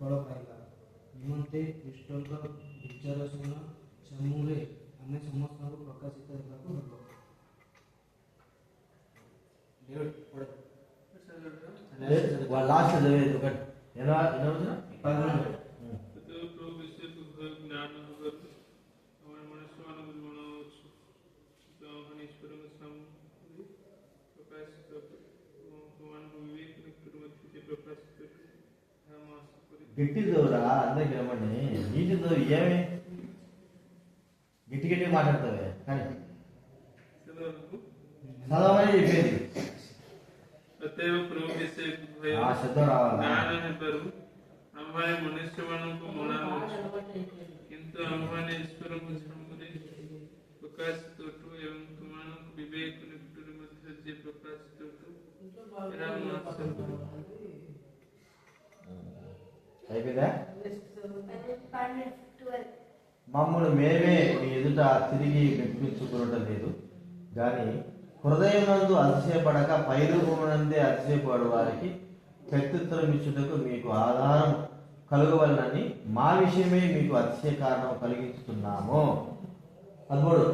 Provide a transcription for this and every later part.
ଫଳ ପାଇବା ନିମନ୍ତେ ଖ୍ରୀଷ୍ଟଙ୍କ ବିଚାରଶୀଳ ସମୂହରେ ଆମେ ସମସ୍ତଙ୍କୁ ପ୍ରକାଶିତ ହେବାକୁ ହେବ। గట్టిదోరా అందరికి రమ్మండి నీటితో ఏమి గిట్టి గట్టి మాట్లాడతావే కానీ చదవమని చెప్పేది శబ్దం రావాలి ଆମ୍ଭେ ମନୁଷ୍ୟମାନଙ୍କୁ ମନାଉଛୁ କିନ୍ତୁ ଆମ୍ଭମାନେ ଈଶ୍ୱରଙ୍କ ସମ୍ମୁଖରେ ପ୍ରକାଶିତ ଅଟୁ ଏବଂ ତୁମମାନଙ୍କୁ ବିବେକ ନିକଟରେ ମଧ୍ୟ ଯିଏ ପ୍ରକାଶିତ ଅଟୁ అయిపోయిందా మమ్మల్ని మేమే మీ ఎదుట తిరిగి మెప్పించుకోవటం లేదు కానీ హృదయం నందు అతిశయపడక పైరూపమునందే అతిశయపడు వారికి ప్రత్యుత్తరం ఇచ్చుటకు మీకు ఆధారం కలుగవలనని మా విషయమే మీకు అతిశయ కారణం కలిగించుతున్నాము. అల్బోడు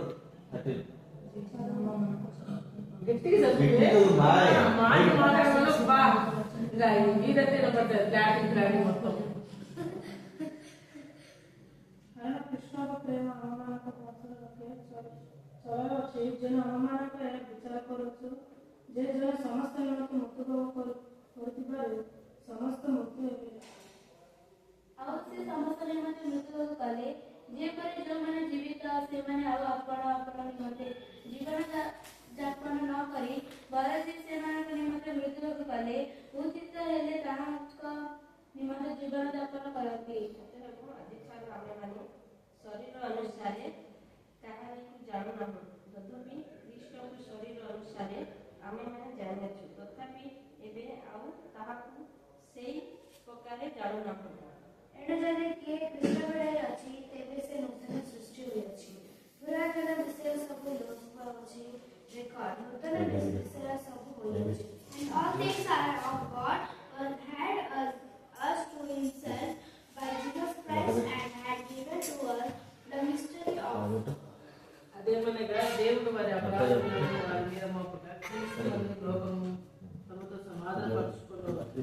ప్రేమ అవమానక అవమానక ବିଚାର କରୁଛୁ ଯେ ଜଣେ ସମସ୍ତ ନିମନ୍ତେ ମୃତ୍ୟୁଭୋଗ କରୁଥିବାରୁ ସମସ୍ତ ମୃତ୍ୟୁ ହେବେ। ଆଉ ସେ ସମସ୍ତ ନିମନ୍ତେ ମୃତ୍ୟୁଭୋଗ କଲେ ଯେପରି ଯେଉଁମାନେ ଜୀବିତ ସେମାନେ ଆଉ ଆପଣ ନିମନ୍ତେ ଜୀବନ ଯାପନ ନ କରି ବରଂ ସେମାନଙ୍କ ନିମନ୍ତେ ମୃତ୍ୟୁଭୋଗ କଲେ ଉଚିତ ହେଲେ ତାହାଙ୍କ ନିମନ୍ତେ ଜୀବନ ଯାପନ କରନ୍ତି। ଆଜିଠାରୁ ଆମେମାନେ ଶରୀର ଅନୁସାରେ କାହାରିକୁ ଜାଣୁନାହୁଁ ତଥାପି ଖ୍ରୀଷ୍ଟଙ୍କୁ ଶରୀର ଅନୁସାରେ ଆମେମାନେ ଜାଣିଅଛୁ ତଥାପି ଏବେ ଆଉ ତାହାକୁ ସେଇ ପ୍ରକାରେ ଜାଣୁନାହୁଁ। ଏଣୁ ଯଦି କିଏ ଖ୍ରୀଷ୍ଟ ବେଳେ ଅଛି ତେବେ ସେ ନୂତନ ସୃଷ୍ଟି ହୋଇଅଛି ପୁରାତନ ବିଷୟ ସବୁ ଲୋପ ପାଉଛି ଦେଖ ନୂତନ ବିଷୟ ସବୁ ହୋଇଅଛି। And all things are of God and had us to himself by Jesus Christ and had given to us the mystery of అదేమనగా దేవుడు వారి అపరాధములను వారి మీద మోపక క్రీస్తునందు లోకము తమతో సమాధానపరచుకొనుటకు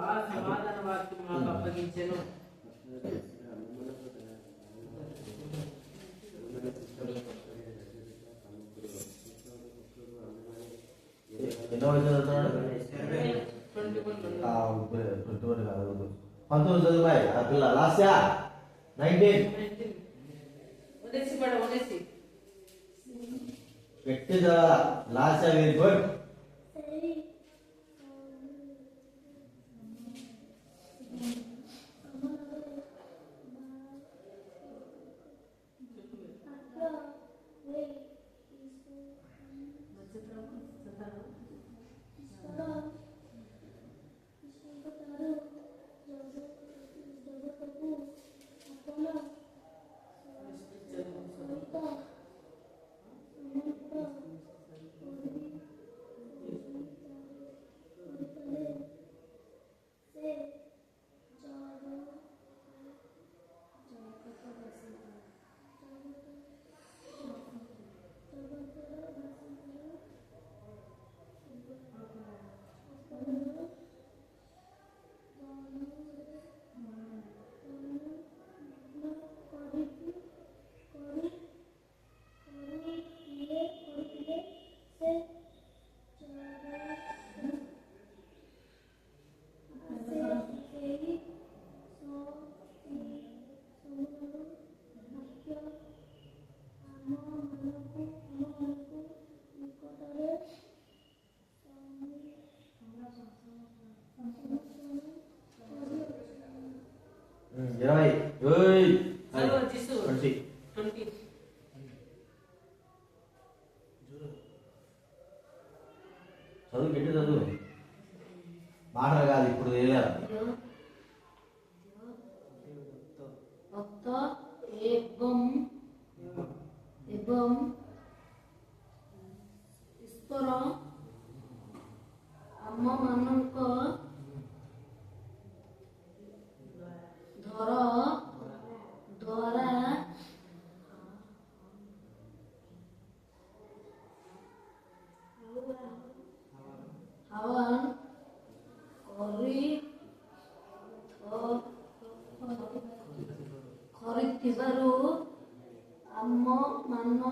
ఆ సమాధాన వాక్యం మాకు అప్పగించెను. ఎన్నో పంతొమ్మిది చదువుబాయి ఆ పిల్ల లాస్యా 19 గట్టి చదవాలా లాస్యా వెరీ గుడ్. చదువు గట్టి చదువు మాటలు కాదు ఇప్పుడు తెలియదు. ଈଶ୍ୱର ଆମମାନଙ୍କ ఇವರು అమ్మ మన్న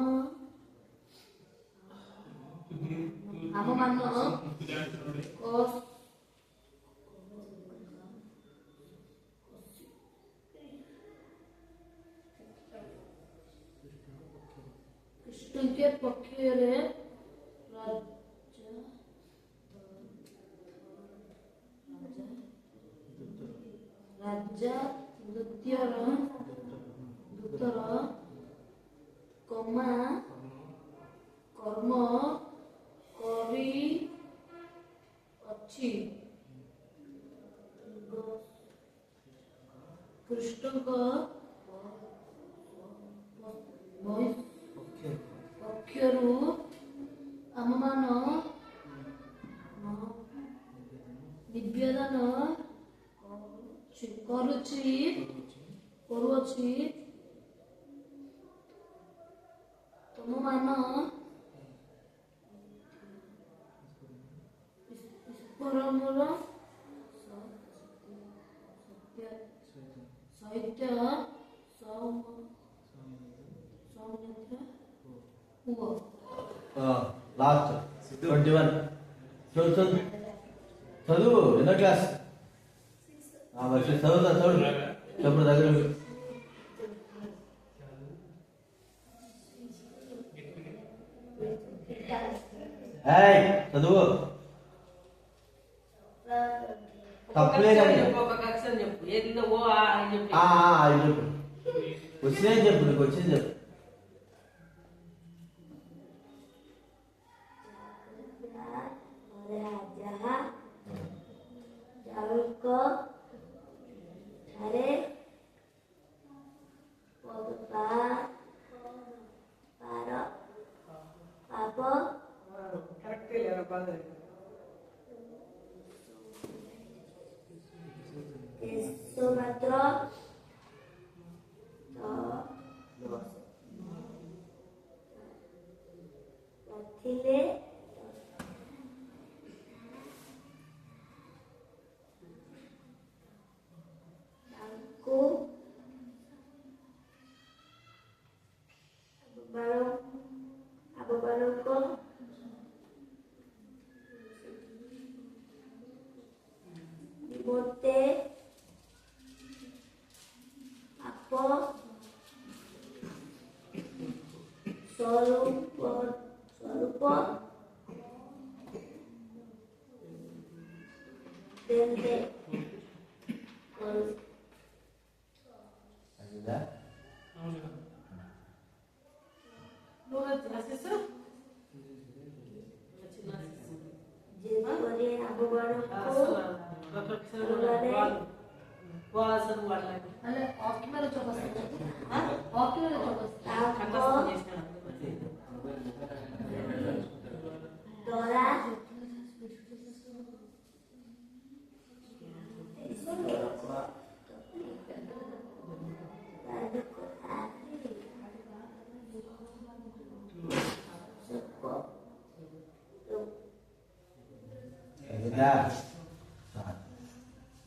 कृष्ण पक्षरे राजा नृत्यर दूतर कमा कर्म करी अच्छी कृष्ण पक्षरु आममान निवेदन करुछि तुम मान ईश्वरमर सहित లాస్ట్ 21 చదువు ఎన్నో క్లాస్ చదువుతా చదువు చెప్పుడు దగ్గర చదువు తప్పులే కానీ చెప్పు వచ్చిందే చెప్పు నీకు వచ్చింది చెప్పు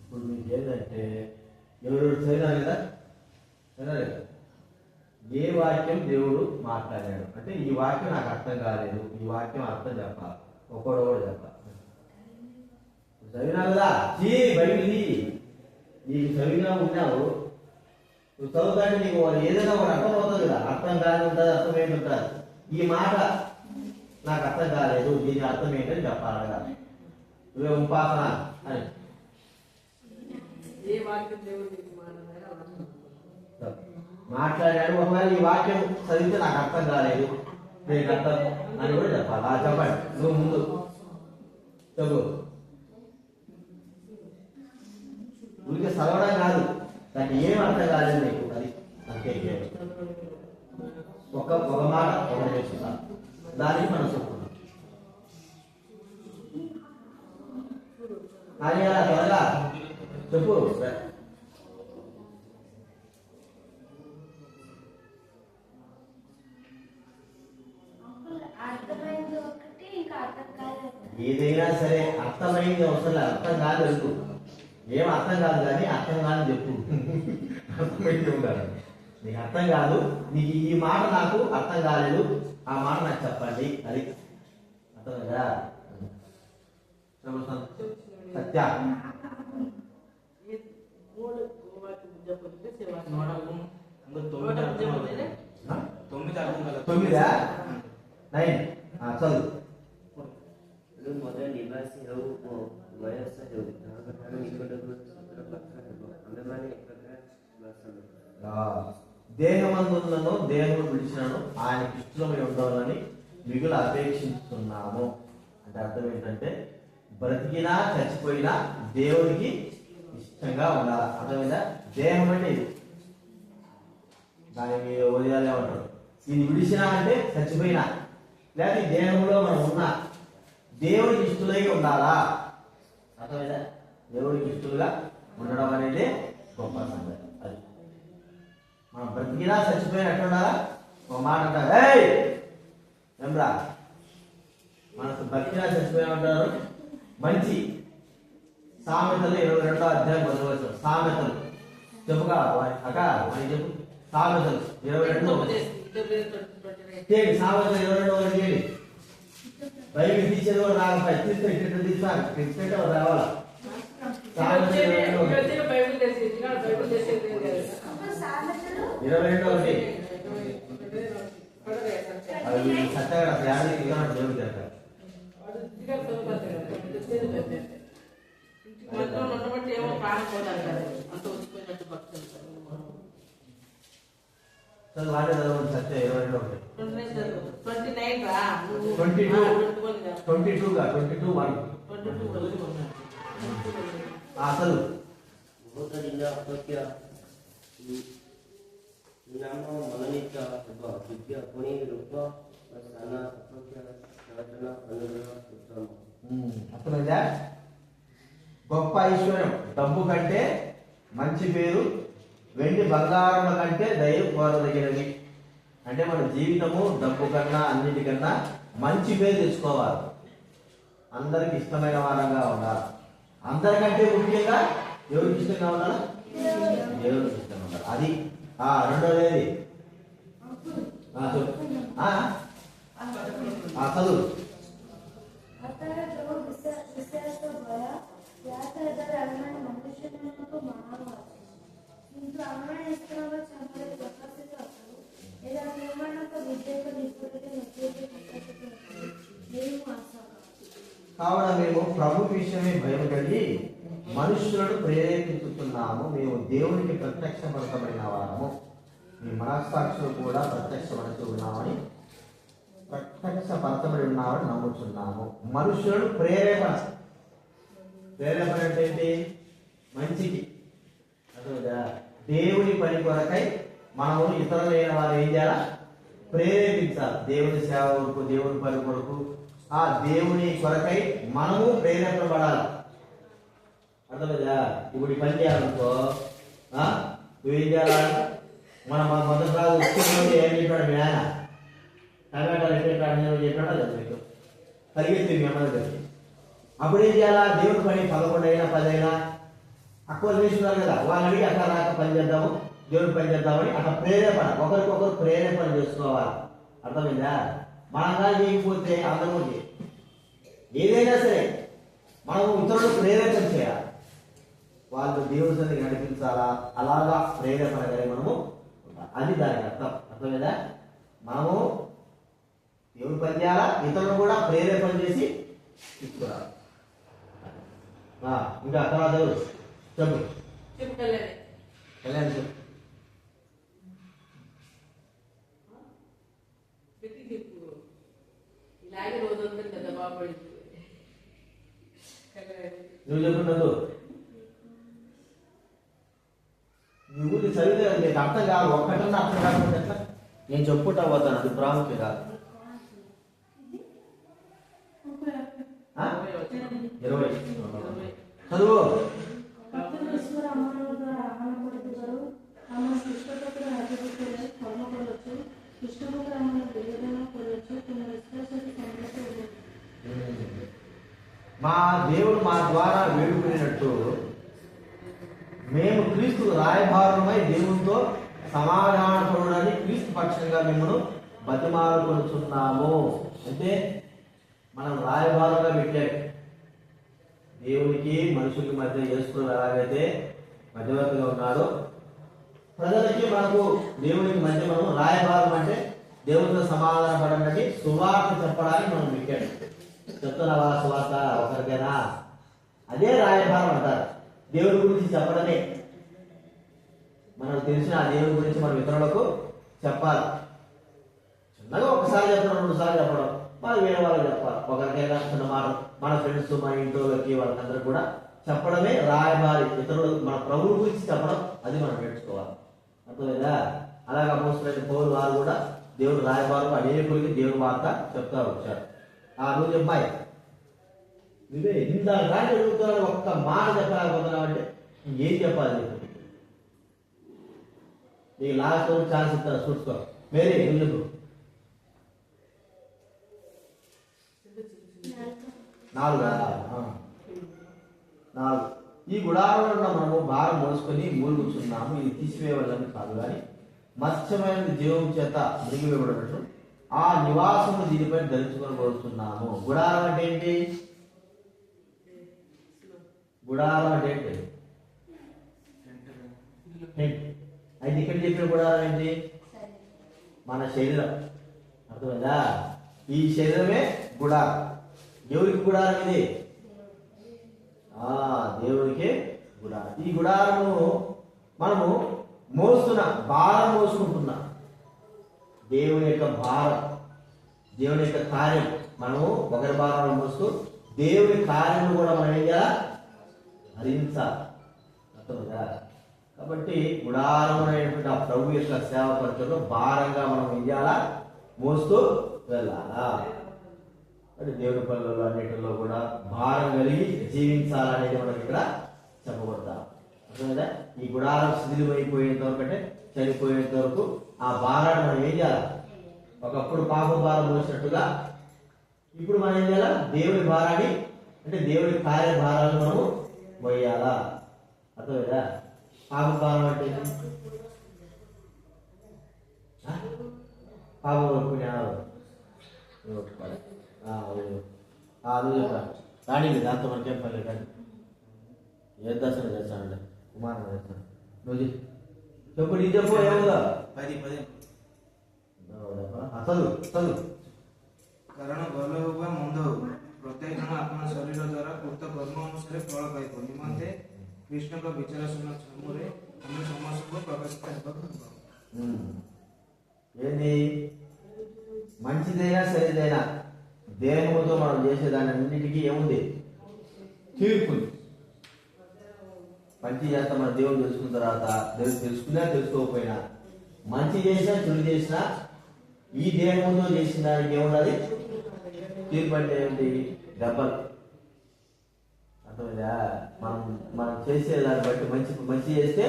ఇప్పుడు మీకు ఏంటంటే ఎవరు చదివారు కదా చదివారు కదా ఏ వాక్యం దేవుడు మాట్లాడాడు అంటే ఈ వాక్యం నాకు అర్థం కాలేదు ఈ వాక్యం అర్థం చెప్పాలి ఒకడు కూడా చెప్పాలి చదివినా కదా బయటిది నీకు చదివినా ఉన్నావు నువ్వు చదువుతాంటే నీకు ఏదైనా ఒకటి అర్థం అవుతుంది కదా అర్థం కాదు ఉంటుంది అర్థం ఏంటుంటుంది ఈ మాట నాకు అర్థం కాలేదు దీని అర్థం ఏంటని చెప్పాలి కదా నువ్వే ఉపాసన అని మాట్లాడాడు ఒకవేళ ఈ వాక్యం చదివితే నాకు అర్థం కాలేదు నేను అర్థం అని కూడా చెప్పాలి చెప్పండి నువ్వు ముందు చెప్పు ఊరికే చదవడం కాదు దానికి ఏం అర్థం కాలేదు నీకు అది అంతే ఒక మాట ఒకటి చెప్తాను దానికి మనం చెప్పుకున్నాం కానీ అలా త్వరగా చెప్పు ఏదైనా సరే అర్థమైంది అవసరం అర్థం కాదు వెళ్తూ ఏం అర్థం కాదు కానీ అర్థం కాదు చెప్పు అర్థమైంది ఉండాలి నీకు అర్థం కాదు, నీకు ఈ మాట నాకు అర్థం కాలేదు, ఆ మాట నాకు చెప్పండి. అది అర్థం కదా. సత్య తొమ్మిదా 9 చదువు. ମଦ ନିବାସୀ ହେଉ ଓ ବୟସ ହେଉ ତାହାଠାରୁ ନିକଟକୁ ସୂତ୍ର ପାଖ ହେବ ଆମେମାନେ ଏକତ୍ର ବାସ దేహమందులను దేహము విడిచినను ఆయనకి ఇష్టమై ఉండాలని మిగులు అపేక్షిస్తున్నాము. అంటే అర్థం ఏంటంటే బ్రతికినా చచ్చిపోయినా దేవుడికి ఇష్టంగా ఉండాలి. అర్థమైందా? దేహం అంటే ఇది, దానికి ఉదయాలు ఏమంటారు, ఇది విడిచినా అంటే చచ్చిపోయినా, లేకపోతే ఈ దేహంలో మనం ఉన్నా దేవుడికి ఇష్టలై ఉండాలా. అర్థమైందా? దేవుడికి ఇష్టలుగా ఉండడం అనేది గొప్ప సంగతి. అది మనం బ్రతికినా చచ్చిపోయినా ఎట్లా ఉండాలా? ఒక మాట అంటారు, ఏమ్రా మనకు బ్రతికినా చచ్చిపోయినా ఉంటారు. మంచి సామెతలు 22వ అధ్యాయం 10వ వచనం. సామెతలు చెప్పుగా అక్క అని చెప్పు. సామెతలు 22 చేయండి. సామెతలు 22 చేయండి. బైబిల్ తీసేది కూడా రాకపోయి తీస్తే ఇట్లా తీస్తాను ఇట్లా రావాలా. సామెతలు 22 అది చక్కగా దేవుడికి ఏమో ప్రాణపోతారు కదా అంత వచ్చిపోయినట్టు భక్తులు వాడే చదవండి. సత్య 22 అసలు ବହୁତ ଦିନ ଅପେକ୍ଷା ନାମ ମନୋନୀତ ହେବ ଦିବ୍ୟ ପୁଣି ରୂପ ସ୍ଥାନ ଅପେକ୍ଷା ସଚେତନ ଅନୁଗ୍ରହ ଉତ୍ତମ. అర్థమైందా? గొప్ప ఐశ్వర్యం డబ్బు కంటే మంచి పేరు వెండి బంగారం కంటే దయ కోరదగినది. అంటే మన జీవితము డబ్బు కన్నా అన్నిటికన్నా మంచి పేరు తెచ్చుకోవాలి. అందరికి ఇష్టమైన వారంగా ఉండాలి. అందరికంటే ముఖ్యంగా ఎవరికి ఇష్టంగా ఉండాలి? దేవుడికి ఇష్టంగా ఉండాలి. అది రెండోది చదువు. अतः जो विश्वास भय यात्रा अभिमान मनुष्यମାନଙ୍କୁ ମହାନ କିନ୍ତୁ ଆମେ ଇସ୍ତରଙ୍କ ଛାମରେ ପ୍ରକାଶିତ ଅଛୁ ଏବଂ ଯେଉଁମାନଙ୍କ ବିବେକ ନିକଟରେ ନିଜକୁ ପ୍ରକାଶିତ ଅଛୁ నేను ఆశ. కావున మేము ప్రభు విషయమే భయం కలిగి మనుషులను ప్రేరేపించుతున్నాము. మేము దేవునికి ప్రత్యక్షపరచబడిన వారము, మీ మనస్సాక్షులు కూడా ప్రత్యక్షపరచి ఉన్నామని ప్రత్యక్షపరచబడి ఉన్నామని నమ్ముతున్నాము. మనుషులను ప్రేరేపణ అంటే ఏంటి? మంచికి. అర్థమైందా? దేవుని పని కొరకై మనము ఇతరులైన వారు ఏం చేయాలా? ప్రేరేపించాలి. దేవుని సేవ కొరకు, దేవుని పని కొరకు, ఆ దేవుని కొరకై మనము ప్రేరేపడబడాలి. అర్థమైందా? ఇప్పుడు ఈ పని చేయాలనుకో నువ్వేం చేయాలా? మన మొదటి రాజు ఉత్సవంలో ఏం చెప్పాడు మీ ఆయన? టమాటాలు ఎట్టాడు చెప్పాడో చదివాడు పరిగెత్తి మీ అమ్మ దగ్గరికి. అప్పుడు ఏం చేయాలా? దేవుడి పని 11 అయినా 10 అయినా అక్కువ చేస్తున్నారు కదా, వాళ్ళని అడిగి అట్లా రాక పని చేద్దాము, దేవుడి పని చేద్దామని అట్లా ప్రేరేపణ, ఒకరికొకరు ప్రేరేపణ చేసుకోవాలి. అర్థమైందా? మనగా చేయకపోతే అందరూ ఏదైనా సరే మనం ఇతరులు ప్రేరేపణ చేయాలి. వాళ్ళు దేవుడి సన్నిధికి నడిపించాలా, అలాగా ప్రేరేపణ కలిగి మనము అది దానికి అర్థం. అర్థమైందా? మనము దేవుడు పని చేయాలా, ఇతరులను కూడా ప్రేరేపణ చేసి తీసుకురావాలి. ఇంకా తర్వాత చెప్పు కళ్యాణ్ చెప్పు. ఇలాగే రోజంతా కదా బాబు నువ్వు చెప్పున్నదు నువ్వు చదివితే నీకు అర్థం కాదు, ఒక్కటన్నా అర్థం కాకపోతే ఎట్లా? నేను చెప్పుకుంటా పోతాను, అది ప్రాముఖ్యం కాదు. 20 చదువు. ఈశ్వర అమ్మల ద్వారా ఆహ్వానపడుతున్నారు ఆమె ఇష్టపत्र రాజభక్తులు కర్మ కొనవచ్చు ఇష్టపत्र అమ్మల వివేదన కొనవచ్చు తమ విశ్వాసాన్ని సంరక్షించవచ్చు. మా దేవుడు మా ద్వారా వేడుకునేటట్టు మేము క్రీస్తు రాయభారమై దేవునితో సమాధానపరుడని క్రీస్తు పక్షంగా మిమ్మల్ని బతిమాలుకొనుచున్నాము. అంటే మనం రాయబారంగా పెట్టాడు. దేవునికి మనుషులకి మధ్య యేసుక్రీస్తు ఎలాగైతే మధ్యవర్తిగా ఉన్నాడో, ప్రజలకి మనకు దేవునికి మధ్య మనం రాయబారం అంటే దేవునితో సమాధాన పడడానికి సువార్త చెప్పడానికి మనం పెట్టాడు. చెప్తున్నావా సువార్త ఒకరికైనా? అదే రాయబారం అంటారు. దేవుడి గురించి చెప్పడమే. మనకు తెలిసిన ఆ దేవుడి గురించి మనం ఇతరులకు చెప్పాలి. చిన్నగా ఒకసారి చెప్పడం, 2 సార్లు చెప్పడం, మరి వేరే వాళ్ళకి చెప్పాలి. ఒకరికైనా చిన్న మాట మన ఫ్రెండ్స్, మన ఇంట్లోకి వాళ్ళందరూ కూడా చెప్పడమే రాయబారి. ఇతరులు మన ప్రభువు గురించి చెప్పడం, అది మనం నేర్చుకోవాలి. అర్థమైందా? అలాగే అపోస్తలుడైన పౌలు వారు కూడా దేవుడు రాయబారు అనేకులకి దేవుడు వార్త చెప్తా వచ్చాడు. నువ్వు చెప్పాయి నువ్వే ఇంత రాజు అడుగుతున్నాడు, ఒక్క మాట చెప్పలేకపోతున్నావంటే ఏం చెప్పాలి? నీకు లాస్ట్ ఛాన్స్ ఇస్తాను, చూసుకో. వేరే నువ్వు చెప్పు. 4. ఈ గుడారంలో మనము భారం మోసుకొని మూలుగుచున్నాము. ఇది తీసివేయవలని కాదు, కానీ మత్స్యమైన జీవం చేత మిగిలివేయబడినట్టు ఆ నివాసము దీనిపై ధరించుకొని పోతున్నాము. గుడారం అంటే ఏంటి? గుడారం అంటే ఏంటి? అయితే ఇక్కడ చెప్పిన గుడారం ఏంటి? మన శరీరం. అర్థమైందా? ఈ శరీరమే గుడారం. ఎవరికి గుడారం ఇది? దేవుడికి గుడారం. ఈ గుడారము మనము భారం మోసుకుంటున్నా. దేవుని యొక్క భారం, దేవుని యొక్క కార్యం. మనము ఒకరి భారాలు మోస్తూ దేవుని కార్యం కూడా మనం ఏం చేయాలి? హరించాలి. అర్థమైందా? కాబట్టి గుడారం అనేటువంటి ఆ ప్రభు యొక్క సేవ పరిచయంలో భారంగా మనం ఏం చేయాలా? మోస్తూ వెళ్ళాలా. అంటే దేవుడి పనులలో అన్నిటిలో కూడా భారం కలిగి జీవించాలనేది మనకి ఇక్కడ చెప్పబడతాం. అర్థమైందా? ఈ గుడారం శిథిలమైపోయేంత వరకు, అంటే చనిపోయేంత వరకు ఆ భారాన్ని మనం ఏం చేయాలి? ఒకప్పుడు పాప భారం మోసినట్టుగా ఇప్పుడు మనం ఏం చేయాలా? దేవుడి భారాన్ని, అంటే దేవుడి కార్య భారాలను మనము మోయాలా. అర్థమైందా? పాప భారం అంటే పాప ఒప్పుకున్నాడు. నువ్వు చెప్పాలి రాణి, దాంతో మనకేం పర్లేదు. కానీ ఏ దర్శనం చేస్తానండి కుమారుడు చేస్తాను. నువ్వు చెప్పు, నీ చెప్పు. ఏముందా? 10 అసలు କାରଣ ଭଲ ହଉ ବା ମନ୍ଦ ହଉ ପ୍ରତ୍ୟେକ ଜଣ ଆପଣ ଶରୀର ଦ୍ୱାରା କୃତ କର୍ମ ଅନୁସାରେ ଫଳ ପାଇବ ନିମନ୍ତେ କୃଷ୍ଣଙ୍କ ବିଚାରଶୀଳ ଛାମୁରେ ଆମେ ସମସ୍ତଙ୍କୁ ପ୍ରକାଶିତ ହେବାକୁ ହେବ. ఏంటి? మంచిదైనా సరిదైనా దేహముతో మనం చేసేదాన్ని అన్నిటికీ ఏముంది? తీర్పు. మంచి చేస్తా మన దేవుడు తెలుసుకున్న తర్వాత, దేవుడు తెలుసుకున్నా తెలుసుకోకపోయినా, మంచి చేసినా చెడు చేసినా ఈ దేహంతో చేసిన దానికి ఏమున్నది? తీర్పు. అంటే ఏంటి? దెబ్బలు. అర్థమైందా? మనం చేసేదాన్ని బట్టి మంచి చేస్తే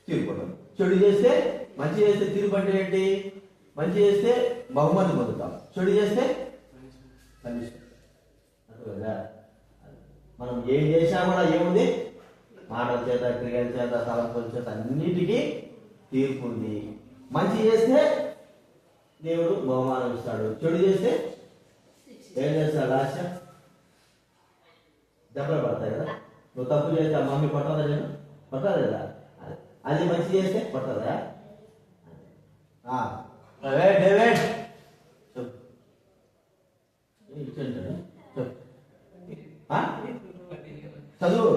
తీర్పు, చెడు చేస్తే మంచి చేస్తే తీర్పు. అంటే ఏంటి? మంచి చేస్తే బహుమతి పొందుతాం, చెడు చేస్తే కనిష్టం. అర్థమైందా? మనం ఏం చేసినా కూడా ఏముంది? మాటల చేత, క్రియల చేత, తలంపుల చేత అన్నిటికీ తీర్పు ఉంది. మంచి చేస్తే దేవుడు బహుమానం ఇస్తాడు, చెడు చేస్తే ఏం చేస్తాడు? లాస్ట్ దెబ్బలు పడతాయి కదా. నువ్వు తప్పు చేస్తే ఆ మమ్మీ పట్టదా? నేను పట్టదా కదా? అది మంచి చేస్తే పట్టదా? డేవిడ్ చదువు.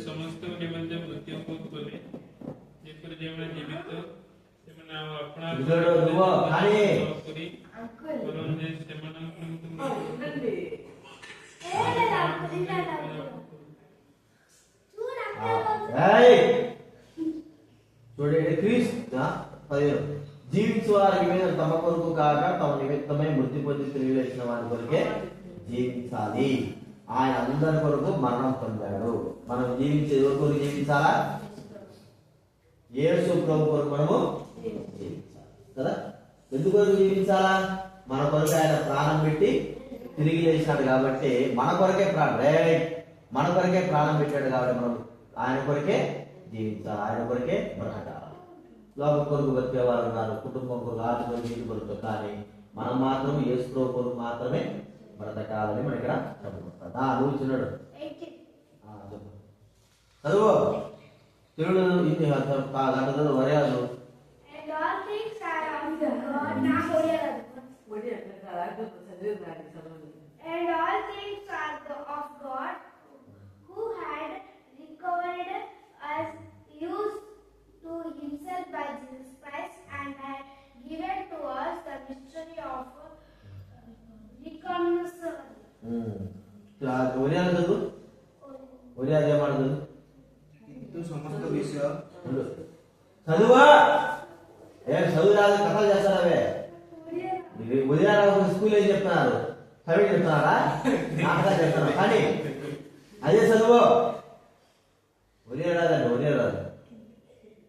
ସମସ୍ତଙ୍କ ନିମନ୍ତେ ମୃତ୍ୟୁକୁ କଲେ ଯେପରି ଯେଉଁମାନେ ଜୀବିତ ସେମାନେ ଆଉ ଆପଣା କରି ବରଂ ଯେ చూడండి, క్రీస్తు జీవించు వారి మీద తమ కొరకు కాక తమ నిమిత్తమై మృతి పొంది తిరిగి లేచిన వారి కొరకే జీవించాలి. ఆయన అందరి కొరకు మరణం పొందాడు. మనం జీవించే ఎవరి కొరకు జీవించాలా? యేసు ప్రభు కొరకు మనము జీవించాలి కదా. ఎందుకొరకు జీవించాలా? మన కొరకు ఆయన ప్రాణం పెట్టి తిరిగి లేచినాడు కాబట్టి మన కొరకే ప్రాణం పెట్టాడు కాబట్టి మనం ఆయన కొరకే జీవించాలి, ఆయన కొరకే బ్రతకాలి. లోక కొరకు బతికేవారు ఉన్నారు, కుటుంబం కొరకు, ఆట కొరకు, నీటి కొరకు. కానీ మనం మాత్రం యేసు ప్రభు కొరకు మాత్రమే బ్రతకాలని మన ఇక్కడ చెప్పబడతాడు. నువ్వు చిన్నాడు చదువు తిరుడు ఇది గంటలు వరేయాలు. And all things are of God. నా పోయారు. And all things are of God, who had recovered us used to himself by Jesus Christ, and had given to us the mystery of reconciliation. వరేయాలు చదువు. వరేయాలు ఏమాడదు କିନ୍ତୁ ସମସ୍ତ ବିଷୟ చదువా చదువు రాదు, కథలు చేస్తారావే. ఉదయారావు school ఏం చెప్తున్నారు, చదివి చెప్తున్నారా, నాటకాలు చెప్తున్నారు. కానీ అదే చదువు. ఉదయరాదండి, ఉదయరాదు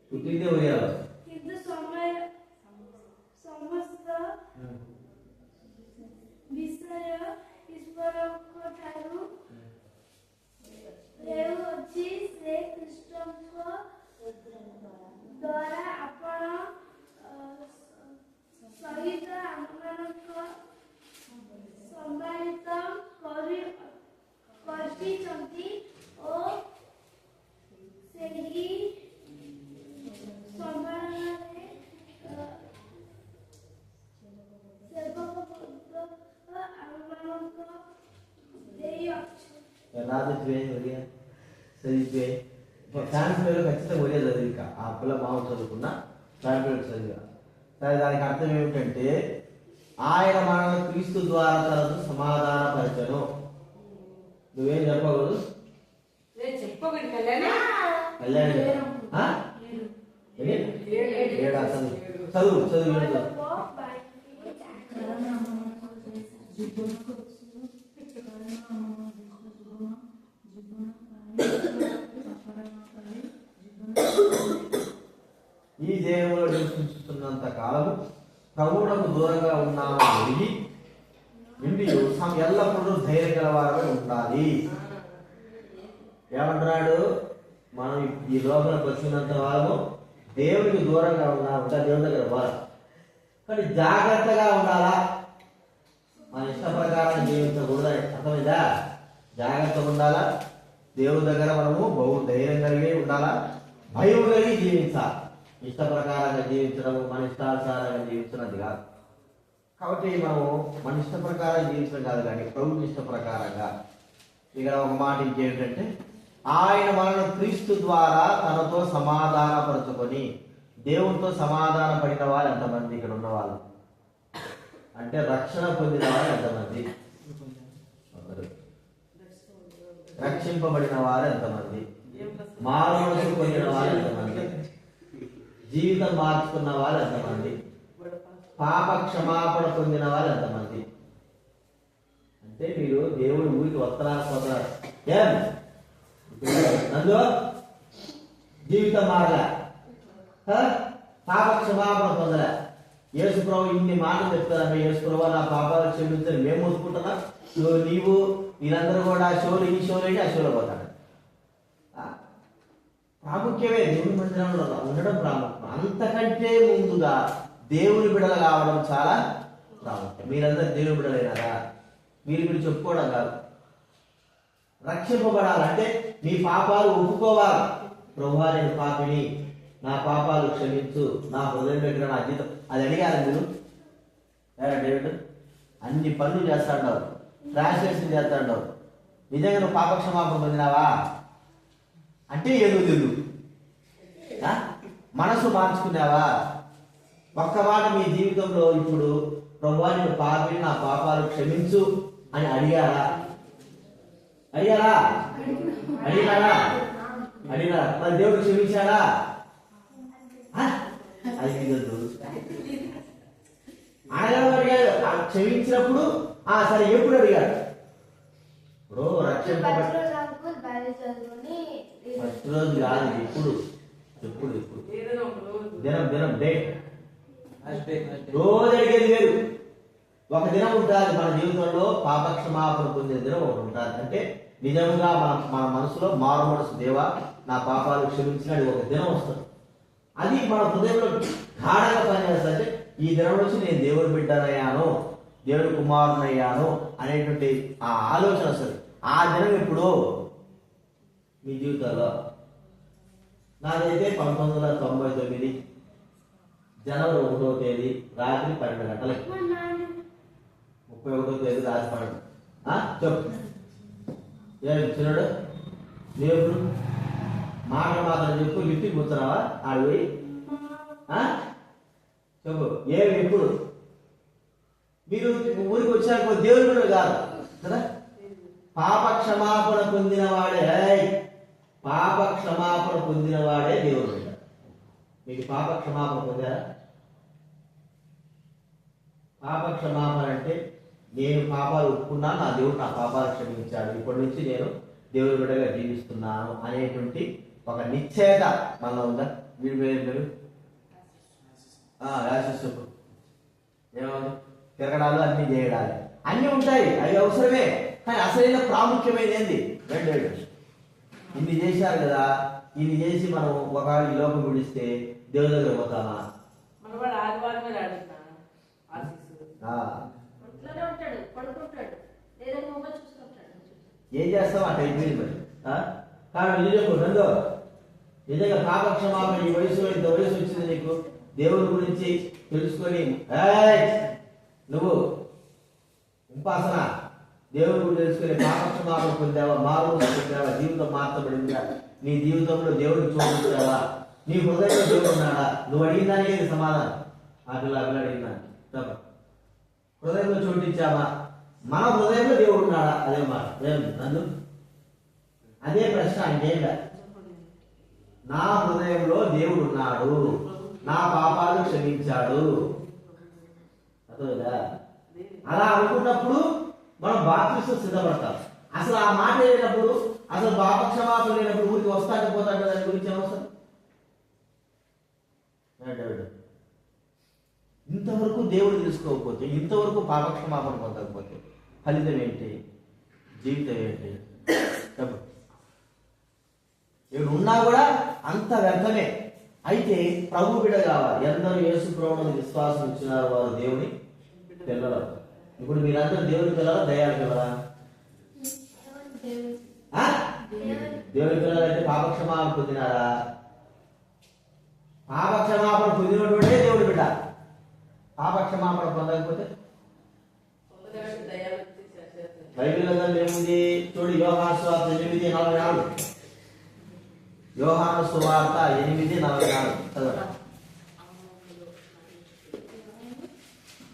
పుట్టిందే ఉదయరాదు. କିନ୍ତୁ ସମସ୍ତ ବିଷୟ ଈଶ୍ୱରଙ୍କ ଠାରୁ ହେଉଅଛି, ସେ ଖ୍ରୀଷ୍ଟଙ୍କ ଦ୍ୱାରା ଆପଣ ସହିତ ଆମମାନଙ୍କ ସମ୍ମାନିତ କରିଛନ୍ତି ଓ ସେହି ସମ୍ମାନରେ ସେବକ ଆମମାନଙ୍କ ଦେଇଅଛି. రాజువే ఉదయ చదివితే ఫ్యాన్స్ పేరు ఖచ్చితంగా ఉదయ చదివిక ఆ పిల్ల మామూలు చదువుకున్న ఫ్యాన్ పేరు చదివిక. సరే, దానికి అర్థం ఏమిటంటే ఆయన మనల్ని క్రీస్తు ద్వారా తనతో సమాధానపరచను. నువ్వేం చెప్పకూడదు, చెప్పకండి కళ్యాణి. కళ్యాణి చదువు చదువు ఈ దేహంలో నివసించుతున్నంత కాలము ప్రభువునకు దూరంగా ఉన్నామని ఎరిగి ఇండి ఎల్లప్పుడూ ధైర్యం గలవారమై ఉండాలి. ఏమంటున్నాడు, మనం ఈ లోకంలోకి వచ్చినంత వారము దేవునికి దూరంగా ఉన్నామంటే దేవుని దగ్గర వారు. కానీ జాగ్రత్తగా ఉండాలా, మన ఇష్ట ప్రకారం జీవించకూడదు. అర్థమైందా? జాగ్రత్తగా ఉండాలా, దేవుని దగ్గర మనము బహు ధైర్యం కలిగి ఉండాలా, భయం కలిగి జీవించాలి. ఇష్ట ప్రకారంగా జీవించడం, మన ఇష్టానుసారంగా జీవించినది కాదు. కాబట్టి మనము మన ఇష్ట ప్రకారం జీవించడం కాదు, కానీ ప్రభువుకి ఇష్ట ప్రకారంగా. ఇక్కడ ఒక మాట ఇంకేంటంటే, ఆయన మనల్ని క్రీస్తు ద్వారా తనతో సమాధానపరచుకొని, దేవునితో సమాధాన పడిన వాళ్ళు ఎంతమంది ఇక్కడ ఉన్నవాళ్ళు అంటే, రక్షణ పొందిన వాళ్ళు ఎంతమంది, రక్షింపబడిన వారు ఎంతమంది, మారు మనసు పొందిన వారు ఎంతమంది, జీవితం మార్చుకున్న వాళ్ళు ఎంతమంది, పాప క్షమాపణ పొందిన వాళ్ళు ఎంతమంది. అంటే మీరు దేవుడు ఊరికి వస్తున్నారు పోతున్నారు, ఏం నందు జీవితం మారలే, పాప క్షమాపణ పొందలే. యేసు ప్రభు ఇన్ని మాటలు చెప్తారంటే, యేసు ప్రభు నా పాపాలు క్షమించని మేము మొత్తుకుంటున్నా, నీవు వీళ్ళందరూ కూడా షోలు ఈ షోలు అయితే ఆ షోలో పోతాడు. ప్రాముఖ్యమే దేవుని మందిరంలో ఉండడం ప్రాముఖ్యం. అంతకంటే ముందుగా దేవుని బిడ్డలు కావడం చాలా ప్రాముఖ్యం. మీరందరూ దేవుని బిడ్డలైనారా, మీరు చెప్పుకోవడం కాదు. రక్షింపబడాలంటే మీ పాపాలు ఒప్పుకోవాలి. ప్రభువా నేను పాపిని, నా పాపాలు క్షమించు, నా హృదయం దగ్గర నా జీతం. అది అడిగారు మీరు డేవిడ్. అన్ని పనులు చేస్తాడు, ట్రాన్స్లేషన్ చేస్తాడు. నిజంగా నువ్వు పాప క్షమాపణ పొందినావా అంటే ఎదుగు మనసు మార్చుకున్నావా? ఒక్క మాట మీ జీవితంలో ఇప్పుడు ప్రభువా నేను పాపిని, నా పాపాలు క్షమించు అని అడిగారా? అడిగారా? అడిగారా? మరి దేవుడు క్షమించాడా? అడగడు. క్షమించినప్పుడు సరే ఎప్పుడు అడిగాడు? ఇప్పుడు రక్షింపబడి ఫస్ట్ రోజు కాదు, ఎప్పుడు ఎప్పుడు ఎప్పుడు దినం దినం డేట్ రోజు అడిగేది వేరు. ఒక దినం ఉంటుంది మన జీవితంలో పాప క్షమాపణ పొందే దినం ఒకటి ఉంటుంది. అంటే నిజంగా మన మనసులో మారు మనసు, దేవా నా పాపాలు క్షమించినది ఒక దినం వస్తుంది. అది మన హృదయంలో గాఢంగా పనిచేస్తుంటే ఈ దినం నుంచి నేను దేవుడి బిడ్డనయ్యాను, దేవుడి కుమారునయ్యాను అనేటువంటి ఆ ఆలోచన వస్తుంది. ఆ దినం ఎప్పుడో మీ జీవితాల్లో. నాదైతే 1999 జనవరి 1వ తేదీ రాత్రి 12 గంటలకి, 31వ తేదీ రాత్రి 12. చెప్పు ఏం చిన్నాడు దేవుడు మాట మాత్రం చెప్పు. లిఫ్ట్ కూర్చున్నావా ఆడిపోయి? చెప్పు ఏమి ఎప్పుడు మీరు ఊరికి వచ్చాక దేవుడు కూడా కాదు కదా. పాప క్షమాపణ పొందినవాడే, పాప క్షమాపణ పొందినవాడే దేవుడు బిడ్డ. మీకు పాప క్షమాపణ పొందారా? పాప క్షమాపణ అంటే నేను పాపాలు ఒప్పుకున్నాను, నా దేవుడు నా పాపాలు క్షమించాడు, ఇప్పటి నుంచి నేను దేవుడి బిడ్డగా జీవిస్తున్నాను అనేటువంటి ఒక నిశ్చయత మనలో ఉందా? వీడి పేరు రాసేసు ఏమవుతుంది? తిరగడాలు అన్ని చేయడాలు అన్ని ఉంటాయి, అవి అవసరమే. కానీ అసలైన ప్రాముఖ్యమైన ఏంది? రెండు ఇన్ని చేశారు కదా, ఇన్ని చేసి మనం ఒక ఈ లోకం విడిస్తే దేవుడి దగ్గర పోతామా? ఏం చేస్తాం? అట్లా అయిపోయింది మరి. కానీ నిజం నందో, నిజంగా పాప క్షమాపణ ఈ వయసులో, ఇంత వయసు వచ్చింది నీకు దేవుడి గురించి తెలుసుకొని నువ్వు ఉపాసన దేవుడి గురించి తెలుసుకొని పాప క్షమాపణ పొందావా, మారు పొందావా, జీవితం మార్చబడిందా, నీ జీవితంలో దేవుడిని చూపించావా, నీ హృదయంలో దేవుడు ఉన్నాడా? నువ్వు అడిగిన దానికే సమాధానం. ఆ పిల్ల అడిగినా హృదయంలో చోటించావా? మన హృదయంలో దేవుడు ఉన్నాడా? అదే మాట నన్ను అదే ప్రశ్న. అంటేగా నా హృదయంలో దేవుడు ఉన్నాడు, నా పాపాలు క్షమించాడు. అర్థమైందా? అలా అనుకున్నప్పుడు మనం బాప్తిస్మం సిద్ధపడతాం. అసలు ఆ మాట లేనప్పుడు, అసలు పాప క్షమాపణ లేనప్పుడు ఊరికి వస్తాక పోతాడు. దాని గురించి ఏమవసరం? ఇంతవరకు దేవుడు తెలుసుకోకపోతే, ఇంతవరకు పాప క్షమాపణ పొందకపోతే ఫలితం ఏంటి? జీవితం ఏంటి? చెప్పు. ఎవరు ఉన్నా కూడా అంత వ్యర్థమే. అయితే ప్రభు బిడ్డ కావాలి. ఎందరూ యేసు ప్రభువుని విశ్వాసం ఇచ్చినారు వారు దేవుని పిల్లలు. ఇప్పుడు మీరందరూ దేవుని పిల్లల, దయాలు పిల్లలా? దేవుని పిల్లలు అంటే పాప క్షమాపణ పొందినారా? పాప క్షమాపణ పొందినటువంటి దేవుడి బిడ్డ. పాప క్షమాపణ పొందకపోతే బైబిల్ ఏముంది చూడు. యోహాను సువార్త 8:44. యోహాను సువార్త 8:44 చదవండి.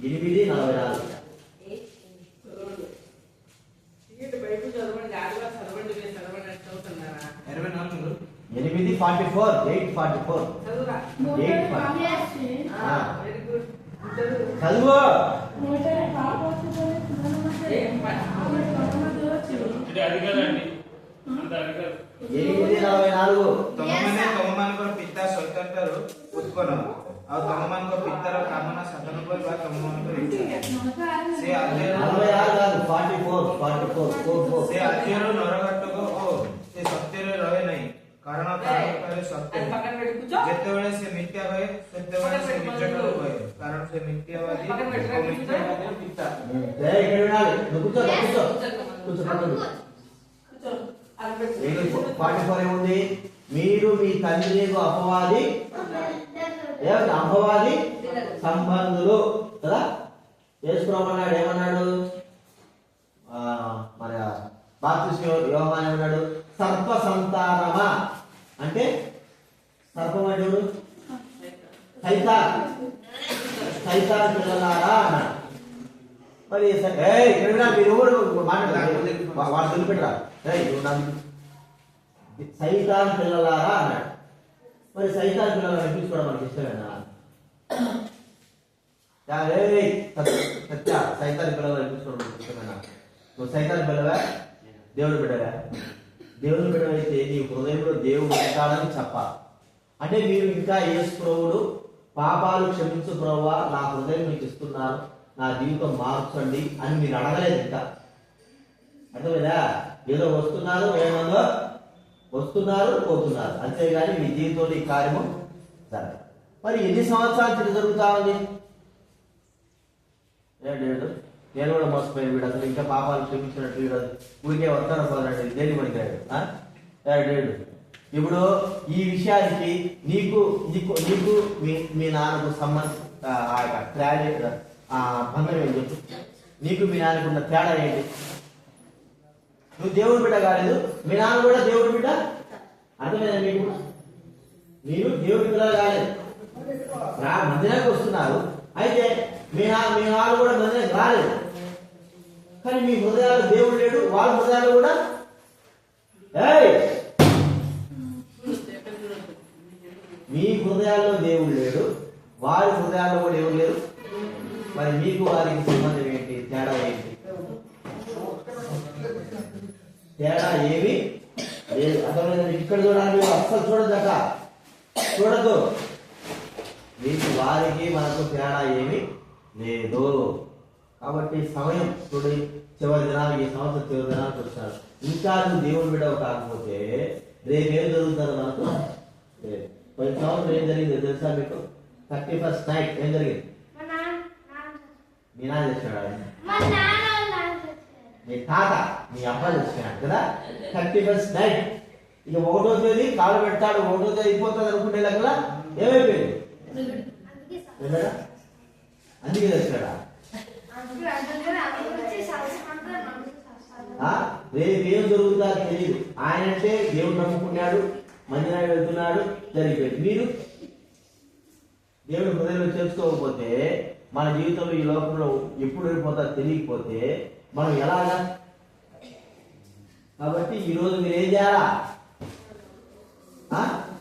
8:44. 8:44. 8:44. చదువు. అది కదండి, అంత అది కాదు. 8:44. ତମମାନେ ତମମାନଙ୍କର ପିତା ଶୈତାନଠାରୁ ଉତ୍ପନ୍ନ, ଆଉ ତମମାନଙ୍କ ପିତାର କାମନା ସାଧନ କରିବା ତମମାନଙ୍କର ଇଚ୍ଛା। ସେ ଆଦ୍ୟରୁ ନରଘାତକ ଓ ସେ ସତ୍ୟରେ ରହେ ନାହିଁ, କାରଣ ତା ପାଖରେ ସତ୍ୟ ଯେତେବେଳେ ସେ ମିଥ୍ୟା କହେ ସେତେବେଳେ ସେ ନିଜଠାରୁ କହେ, କାରଣ ସେ ମିଥ୍ୟାବାଦୀ ଓ ମିଥ୍ୟାବାଦୀର ପିତା। 44 ఏముంది? మీరు మీ తండ్రి అపవాది అపవాది సంబంధులు కదా. యేసుప్రభు అన్నాడు, ఏమన్నాడు? మన బాప్తిస్మ యోహాను ఏమన్నాడు? సర్ప సంతానమా అంటే సర్పం అంటే సైతాన్ పిల్లలారా అన్నాడు. మరి మీరు ఎవరు మాట్లాడారు? వాడు తెలిపెట్టరా? సైతాన్ పిల్లలారా అన్నాడు. మరి సైతాన్ పిల్లలు అనిపించుకోవడం మనకి ఇష్టమేనా? సత్య సైతాన్ పిల్లలు అనిపించుకోవడం మనకి ఇష్టమేనా? నువ్వు సైతాన్ పిల్లవా? దేవుడు బిడ్డవా? దేవుని బిడ్డవైతే నీ హృదయంలో దేవుడు ఉంటాడని చెప్పాలి. అంటే మీరు ఇంకా యేసు ప్రభువుడు పాపాలు క్షమించు ప్రభువా, నా హృదయం మీకు ఇస్తున్నాను, నా జీవితం మార్చండి అని మీరు అడగలేదు ఇంకా. అర్థమైందా? ఏదో వస్తున్నారు, ఏమో వస్తున్నారు పోతున్నారు, అంతేగాని మీ జీవితంలో ఈ కార్యము జరగదు. మరి ఎన్ని సంవత్సరాలు తిరిగి జరుగుతా ఉంది? నేను కూడా మోసపోయిన వీడు అసలు ఇంకా పాపాలు క్షమించినట్టు వీడు ఊరికే వస్తాను పోదండి, దేని పనికిరాడు. ఇప్పుడు ఈ విషయానికి నీకు నీకు నీకు మీ నాన్నకు భంగం ఏంటి చెప్పు? నీకు మీ నాన్నకు ఉన్న తేడా ఏంటి? నువ్వు దేవుడి బిడ్డ కాలేదు, మీ నాన్న కూడా దేవుడి బిడ్డ. అర్థమైందా మీకు? మీరు దేవుడి బిడ్డ కాలేదు, మందిరానికి వస్తున్నారు. అయితే మీ వాళ్ళు కూడా మందిరానికి రాలేదు, కానీ మీ హృదయాలు దేవుడు లేడు, వాళ్ళ హృదయాలు కూడా మీ హృదయాల్లో దేవుడు లేడు, వారి హృదయాల్లో కూడా ఎవరు లేరు. మరి మీకు వారికి సంబంధం ఏంటి? తేడా ఏంటి? తేడా ఏమి లేదు. అర్థమైందండి? ఇక్కడ చూడాలి, అస్సలు చూడద్దు. మీకు వారికి మనకు తేడా ఏమి లేదు. కాబట్టి సమయం చూడండి, చివరి దినాలు, ఈ సంవత్సరం చివరి దినాలకు వచ్చారు. ఇంకా నువ్వు దేవుని బిడ్డవు కాకపోతే రేపేం జరుగుతుందో మనకు లేదు. కొంచెం సంవత్సరం ఏం జరిగింది తెలుసా మీకు? 31st నైట్ ఏం జరిగింది? మీ నాన్న చేసినాడు, మీ తాత మీ అబ్బాయి చేసినాడు కదా. 31st నైట్ ఇక 1వ తేదీ కాలు పెడతాడు, 1వ తేదీ అయిపోతుంది అనుకుంటే కదా ఏమైపోయింది? అందుకే తెచ్చాడా? రేపు ఏం జరుగుతుందో తెలియదు. ఆయన అంటే దేవుడు నమ్ముకున్నాడు, మందిరానికి వెళ్తున్నాడు, జరిగిపోయింది. మీరు దేవుడు హృదయంలో చేసుకోకపోతే, మన జీవితంలో ఈ లోకంలో ఎప్పుడు వెళ్ళిపోతారో తెలియకపోతే మనం ఎలాగా? కాబట్టి ఈరోజు మీరు ఏం చేయాలా?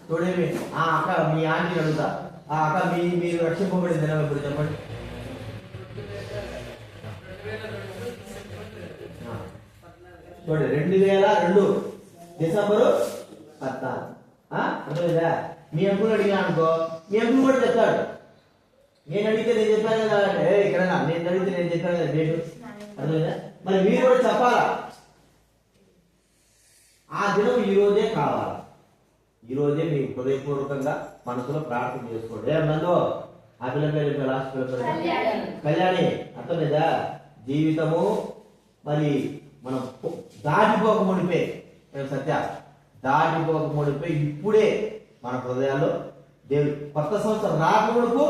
చూడేమి అక్క మీ ఆంటీ అడుగుతా, అక్క మీరు రక్షింపబడింది దినం ఎప్పుడు చెప్పండి? చూడండి, 2002 డిసెంబరు 14. అర్థమైందా? మీ అంకులు అడిగినా అనుకో, మీ అంకులు కూడా చెప్తాడు. నేను అడిగితే నేను చెప్పాను కదా, ఇక్కడ నేను అడిగితే నేను చెప్పాను కదా డేటు. అర్థమైందా? మరి మీరు కూడా చెప్పాలా? ఆ దినం ఈ రోజే కావాలి. ఈ రోజే మీ హృదయపూర్వకంగా మనసులో ప్రార్థన చేసుకోండి. నందు ఆ పిల్ల పేరు లాస్ట్ పేరు కళ్యాణి. అర్థమైందా? జీవితము మరి మనం దాటిపోక ముడిపోయి, సత్య దాటిపోక ముడిపోయి ఇప్పుడే మన హృదయాల్లో దేవుడు కొత్త సంవత్సరం రాకముడుకు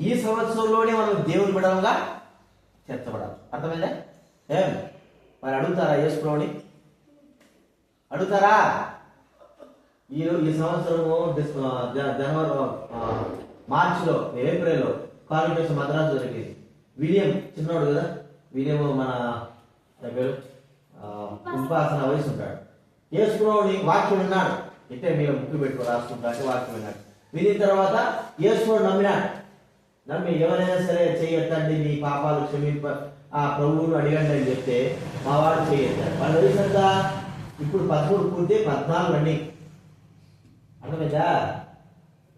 ఈ సంవత్సరంలోనే మనం దేవుని బిడ్డలుగా చేర్చబడాలి. అర్థమైందా? మరి అడుగుతారా యేసుప్రభుని? అడుగుతారా? ఈ సంవత్సరము జనవరి మార్చిలో ఏప్రిల్లో కాన్వకేషన్ మద్రాసు జరిగింది. విలియం చిన్నోడు కదా, విలియం మన పేరు ఉపాసన వయసు ఉంటాడు. యేసుప్రభుని వాక్యం విన్నాడు. అయితే మీరు ముక్కు పెట్టుకో రాసుకుంటా వాక్యం విన్నాడు. విని తర్వాత యేసుప్రభుడు నమ్మి ఎవరైనా సరే చేయొద్దండి, మీ పాపాలు క్షమింప ఆ ప్రభువును అడిగండి అని చెప్తే మా వాడు చేయొద్దాడు. వాళ్ళ వయసు ఎంత? ఇప్పుడు 13 పూర్తి 14 అండి. అర్థమైందా?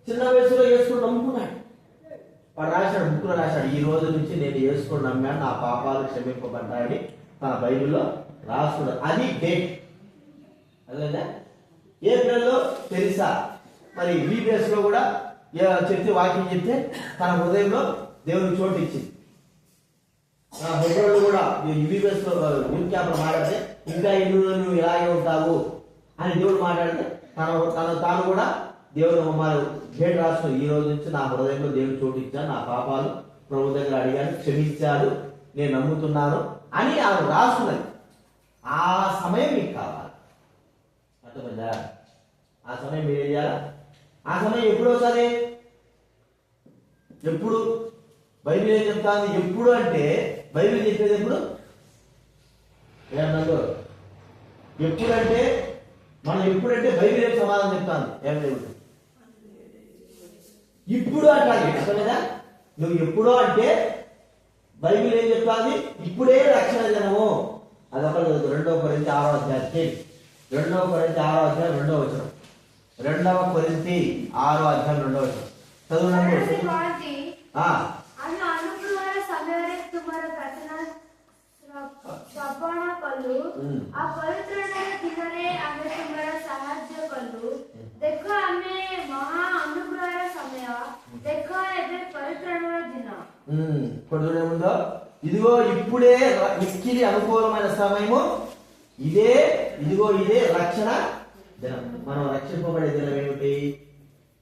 చిన్న వయసులో యేసుప్రభుడు నమ్ముకున్నాడు. వాడు రాశాడు, బుక్లో రాశాడు, ఈ రోజు నుంచి నేను యేసుప్రభుడు నమ్మాను, నా పాపాలు క్షమింపబడ్డాయని తన బైబిల్లో రాసుకున్నాడు. అది డేట్. అర్థమైందా? ఏప్రిల్లో తెరిసా మరి VBS లో కూడా చెప్తే వాక్యం చెప్తే తన హృదయంలో దేవునికి చోటు ఇచ్చింది. ఫిబ్రవరిలో కూడా VBS లో యూత్ క్యాంప్ లో మాట్లాడితే ఇంకా ఎన్ని రోజులు నువ్వు ఇలాగే ఉంటావు అని దేవుడు మాట్లాడితే తాను కూడా దేవుడు మరి డేట్ రాసుకుని ఈ రోజు నుంచి నా హృదయంలో దేవుడు చోటు ఇచ్చాను, నా పాపాలు ప్రభు దగ్గర అడిగాను, క్షమించాడు, నేను నమ్ముతున్నాను అని ఆమె రాసుకున్నది. ఆ సమయం మీకు కావాలి. అర్థమైందా? ఆ సమయం మీరు ఏం చేయాలా? ఆ సమయం ఎప్పుడు వస్తుంది? ఎప్పుడు? బైబిల్ ఏం చెప్తాంది? ఎప్పుడు అంటే బైబిల్ చెప్పేది ఎప్పుడు? ఏమన్నా ఎప్పుడంటే మనం ఎప్పుడంటే బైబిల్ ఏం సమాధానం చెప్తాను? ఏం లేదు, ఇప్పుడు అంటాను. అర్థమైందా? నువ్వు ఎప్పుడో అంటే బైబిల్ ఏం చెప్తాంది? ఇప్పుడే రక్షణ దినము. అదొకటి 2 కొరింథీ 6వ అధ్యాయం. 2 కొరింథీ 6వ అధ్యాయం 2వ వచనం. 2 కొరింథీ 6వ అధ్యాయం 2వ వచనం చదువునండి. ସପଣ କଲୁ ଆଉ ପବିତ୍ରତାର ଦିନରେ ଆମେ ତୁମର ସାହାଯ୍ୟ କଲୁ। ଦେଖ ଆମେ ମହା ଅନୁଗ୍ରହର ସମୟ, ଦେଖ ଏବେ ପରିତ୍ରାଣର దిన. ఇప్పుడు చూడేముందో, ఇదిగో ఇప్పుడే మిక్కిలి అనుకూలమైన సమయము, ఇదే రక్షణ దినం. మనం రక్షింపబడే దినం ఏమిటి?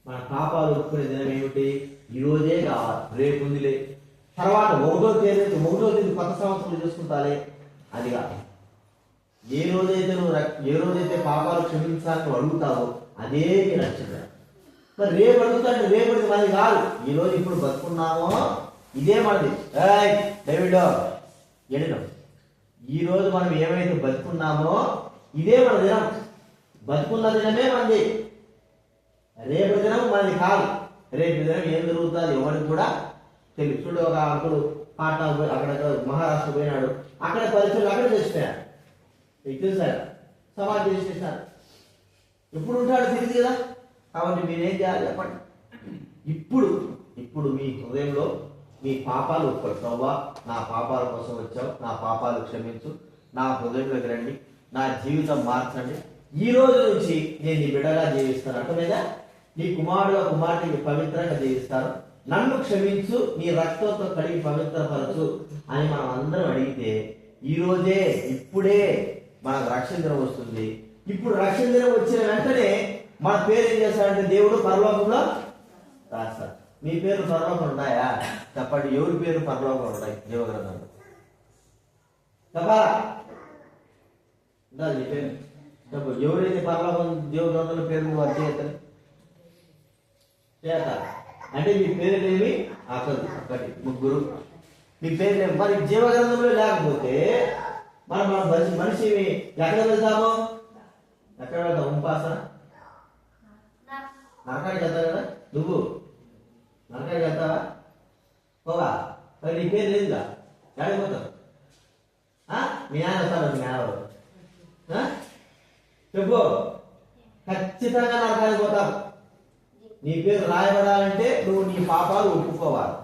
మన పాపాలు ఒప్పుకునే దినం ఏమిటి? ఈ రోజే కావాలి, రేపు ఉందిలే, తర్వాత 1వ తేదీ కొత్త సంవత్సరం చూసుకుంటాలే, అది కాదు. ఏ రోజైతే పాపాలు క్షమించాలని అడుగుతావో అదే మీ రక్షణ. మరి రేపు అడుగుతాంటే రేపటిది మనది కాదు. ఈ రోజు ఇప్పుడు బతుకున్నామో ఇదే మనది. డేవిడ్ ఎడిలో ఈ రోజు మనం ఏమైతే బతుకున్నామో ఇదే మన దినం. బతుకున్న దినమే మనది, రేపు దినం మనది కాదు. రేపు దినం ఏం జరుగుతుంది ఎవరికి కూడా తెలియదు. చూడు, ఒక అప్పుడు పాట్నా అక్కడ మహారాష్ట్ర పోయినాడు, అక్కడ పరిస్థితులు అక్కడ చేసిపోయాడు. మీకు తెలుసాడు, సమాధి చేసేసారు. ఎప్పుడు ఉంటాడు తెలియదు కదా. కాబట్టి మీరేం చేయాలి చెప్పండి. ఇప్పుడు మీ హృదయంలో మీ పాపాలు ఒప్పుకోండి. ప్రభా, నా పాపాల కోసం వచ్చావు, నా పాపాలు క్షమించు, నా హృదయంలోకి రండి, నా జీవితం మార్చండి, ఈ రోజు నుంచి నేను నీ బిడ్డగా జీవిస్తాను. అర్థమైందా? నీ కుమారుడుగా కుమార్తెని పవిత్రంగా జీవిస్తాను, నన్ను క్షమించు, నీ రక్తంతో కడిగి పవిత్రపరచు అని మనం అందరం అడిగితే ఈ రోజే ఇప్పుడే మనకు రక్షణ దినం వస్తుంది. ఇప్పుడు రక్షణ దినం వచ్చిన వెంటనే మన పేరు ఏం చేస్తాడంటే దేవుడు పరలోకంలో రాస్తాడు. మీ పేరు పరలోకం ఉన్నాయా చెప్పండి. ఎవరి పేరు పరలోకం ఉన్నాయి జీవగ్రంథంలో? చెప్పాలా? ఉండాలి నీ పేరు చెప్పు. ఎవరైతే పరలోకం జీవగ్రంథంలో పేరు వారు చేస్తారు అంటే మీ పేర్లేమి ఒకటి ముగ్గురు మీ పేర్లేమి. మరి జీవగ్రంథంలో లేకపోతే మనం మనిషి ఎక్కడ వెళ్తాము? ఎక్కడ వెళ్తాం? ఉపాసన నరకానికి వెళ్తావు కదా. నువ్వు నరకానికి వెళ్తావా? పోవా? మరి నీ పేరు లేదుగా, ఎక్కడికి పోతావు? మీ నాన్న వస్తాడు, మీ నాన్న చెప్పు. ఖచ్చితంగా నరకానికి పోతావు. నీ పేరు రాయబడాలంటే నువ్వు నీ పాపాలు ఒప్పుకోవాలి.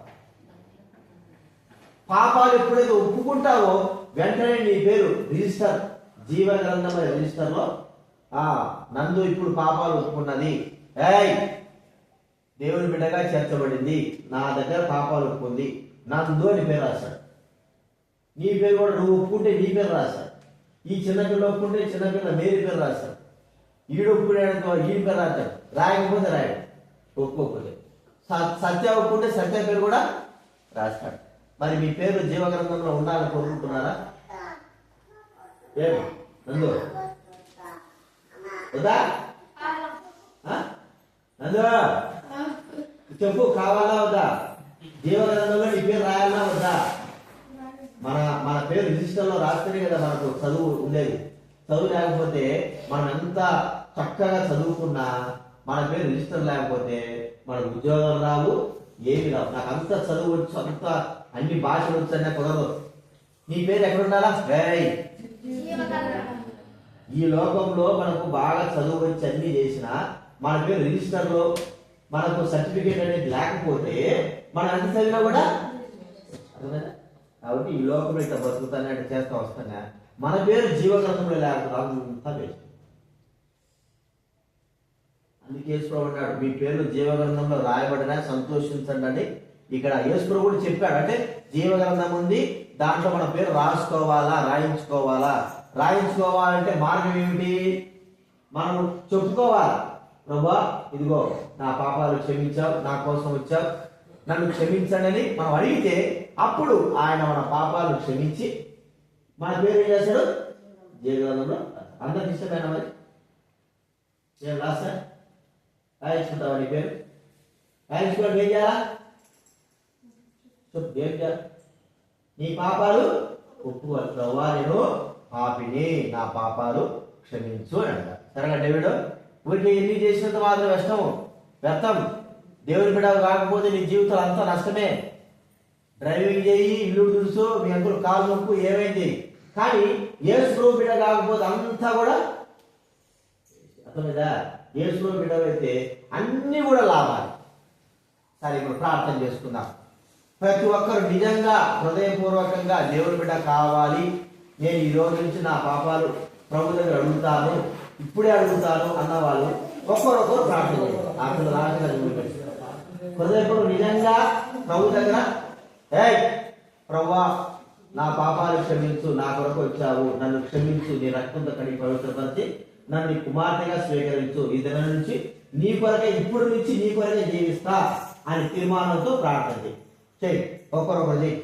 పాపాలు ఎప్పుడైతే ఒప్పుకుంటావో వెంటనే నీ పేరు రిజిస్టర్, జీవ గ్రంథం రిజిస్టర్ లో నందు ఇప్పుడు పాపాలు ఒప్పుకున్నది, దేవుని బిడ్డగా చేర్చబడింది, నా దగ్గర పాపాలు ఒప్పుకుంది, నందు అని పేరు రాశాడు. నీ పేరు కూడా నువ్వు ఒప్పుకుంటే నీ పేరు రాశాడు. ఈ చిన్నపిల్ల ఒప్పుకుంటే చిన్నపిల్ల మేరీ పేరు రాశాడు. ఈడు ఒప్పుకునేందుకు ఈడి పేరు రాశాడు. రాయకపోతే రాయడు, ఒప్పుకోకపోతే. సత్య ఒప్పుకుంటే సత్య పేరు కూడా రాస్తాడు. మరి మీ పేరు జీవగ్రంథంలో ఉండాలని కోరుకుంటున్నారా? ఏమి నందు వద్దా? నందు చెప్పు, కావాలా వద్దా? జీవగ్రంథంలో నీ పేరు రాయాలా వద్దా? మన పేరు రిజిస్టర్లో రాస్తేనే కదా మనకు చదువు ఉండేది. చదువు లేకపోతే మనం ఎంత చక్కగా చదువుకున్నా మన పేరు రిజిస్టర్ లేకపోతే మనకు ఉద్యోగాలు రావు, ఏమి రావు. నాకు అంత చదువు వచ్చు, అంత అన్ని భాషలు వచ్చు అనే కుదరదు. నీ పేరు ఎక్కడ ఉండాలా? ఈ లోకంలో మనకు బాగా చదువు వచ్చి అన్ని చేసినా మన పేరు రిజిస్టర్ లో మనకు సర్టిఫికేట్ అనేది లేకపోతే మనం ఎంత చదివినా కూడా అర్థమైనా. కాబట్టి ఈ లోకంలో ఇట్లా బతుకుతానే చేస్తా వస్తానే మన పేరు జీవగ్రంథంలో లేకపోతే అంతా వేస్ట్. అందుకే యేసుప్రభు అన్నాడు, మీ పేర్లు జీవగ్రంథంలో రాయబడినా సంతోషించండి అని ఇక్కడ యేసుప్రభు కూడా చెప్పాడు. అంటే జీవగ్రంథం ఉంది, దాంట్లో మన పేరు రాసుకోవాలా, రాయించుకోవాలంటే మార్గం ఏమిటి? మనం చెప్పుకోవాలి, ప్రభా ఇదిగో నా పాపాలు క్షమించావు, నా కోసం వచ్చావు, నన్ను క్షమించండి అని మనం అడిగితే అప్పుడు ఆయన మన పాపాలు క్షమించి మన పేరు ఏం చేస్తాడు? జీవగ్రంథంలో. అందరికి ఇష్టమైన మరి ఏం రాస్తా రాయించుకుంటావా? నీ పేరు రాయించుకోవడం ఏం చేయాలా? చెప్పు, ఏం చేయాలి? నీ పాపాలు ఒప్పుకోవాలి. ప్రభా నేను పాపిని, నా పాపాలు క్షమించు అని అంట. సరేగా డేవిడ్, ఊరికి ఎన్ని చేసినంత మాత్రం వ్యర్థం. దేవుని బిడ్డ కాకపోతే నీ జీవితం అంతా నష్టమే. డ్రైవింగ్ చేయి, ఇల్లు దుడుసు, మీ అందరూ కాలు నొప్పు, ఏమైంది? కానీ యేసు బిడ్డ కాకపోతే అంతా కూడా అర్థమైందా? యేసు బిడ్డ అయితే అన్ని కూడా లాభాలి. సరే ఇప్పుడు ప్రార్థన చేసుకుందాం. ప్రతి ఒక్కరు నిజంగా హృదయపూర్వకంగా దేవుని బిడ్డ కావాలి, నేను ఈ రోజు నుంచి నా పాపాలు ప్రభు దగ్గర అడుగుతాను, ఇప్పుడే అడుగుతాను అన్న వాళ్ళు ఒక్కరొకరు ప్రార్థన చేస్తారు. అక్కడ రాజుగా హృదయపూర్వక నిజంగా ప్రభు దగ్గర ప్రభువా నా పాపాలు క్షమించు, నా కొరకు వచ్చావు, నన్ను క్షమించు, నీ రక్తంతో కడిగి పవిత్రపరిచి నన్ను నీ కుమార్తెగా స్వీకరించు, ఈ దినం నుంచి నీ కొరకే, ఇప్పుడు నుంచి నీ కొరకే జీవిస్తా అని తీర్మానంతో ప్రార్థన చేయి. ఒక్కరొకరు చేయి.